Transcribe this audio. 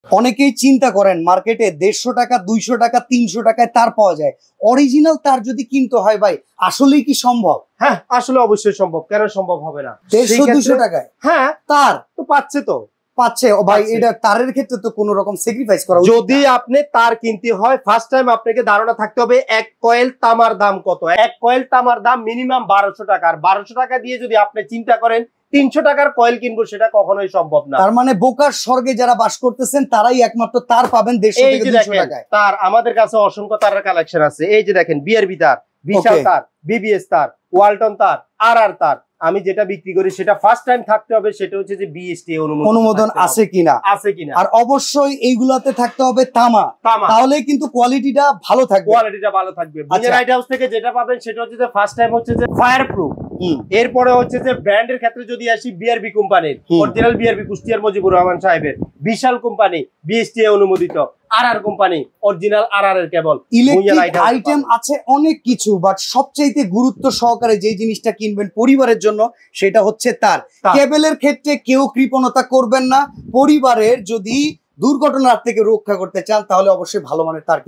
অনেকেই চিন্তা করেন মার্কেটে 150 টাকা 200 টাকা 300 টাকায় তার পাওয়া যায়, অরিজিনাল তার যদি কিনতে হয় ভাই আসলেই কি সম্ভব? হ্যাঁ আসলে অবশ্যই সম্ভব, কেন সম্ভব হবে না? 150-200 টাকায় হ্যাঁ তার তো পাচ্ছে তো পাচ্ছে ও ভাই, এটা তারের ক্ষেত্রে তো কোনো রকম স্যাক্রিফাইস করা উচিত। যদি আপনি তার কিনতে হয় ফার্স্ট টাইম আপনাকে ধারণা থাকতে হবে এক কয়েল তামার দাম কত। এক কয়েল তামার দাম মিনিমাম 1200 টাকা। আর 1200 টাকা দিয়ে যদি আপনি চিন্তা করেন 300 টাকার কয়েল কিনবো, সেটা কখনোই সম্ভব না। তার মানে বোকার স্বর্গে যারা বাস করতেছেন তারাই একমাত্র তার পাবেন 150 থেকে 200 টাকায়। তার আমাদের কাছে অসংখ্য তারের কালেকশন আছে। এই যে দেখেন বিআরবি তার, বিশাল তার, বিবিএস তার, ওয়ালটন তার, আরআর তার। আমি যেটা বিক্রি করি সেটা ফার্স্ট টাইম থাকতে হবে, সেটা হচ্ছে যে বিএসটি অনুমোদন আছে কিনা। আর অবশ্যই এইগুলাতে থাকতে হবে তামা, তাহলে কিন্তু কোয়ালিটিটা ভালো থাকবে। লাইট হাউস থেকে যেটা পাবেন সেটা হচ্ছে যে ফার্স্ট টাইম হচ্ছে যে ফায়ার প্রুফ। এরপরে হচ্ছে যে ব্র্যান্ডের ক্ষেত্রে যদি আসি, বিআরবি কোম্পানির অরিজিনাল বিআরবি কুষ্টিয়ার মুজিবুর রহমান সাহেবের, বিশাল কোম্পানি বিএসটি অনুমোদিত, আরআর কোম্পানি অরিজিনাল আরআর এর কেবল। ইলেকট্রিক আইটেম আছে অনেক কিছু, বাট সবচাইতে গুরুত্ব সহকারে যে জিনিসটা কিনবেন পরিবারের জন্য সেটা হচ্ছে তার। কেবলের ক্ষেত্রে কেউ কৃপণতা করবেন না। পরিবারের যদি দুর্ঘটনার থেকে রক্ষা করতে চান তাহলে অবশ্যই ভালো মানের তার কিনবেন।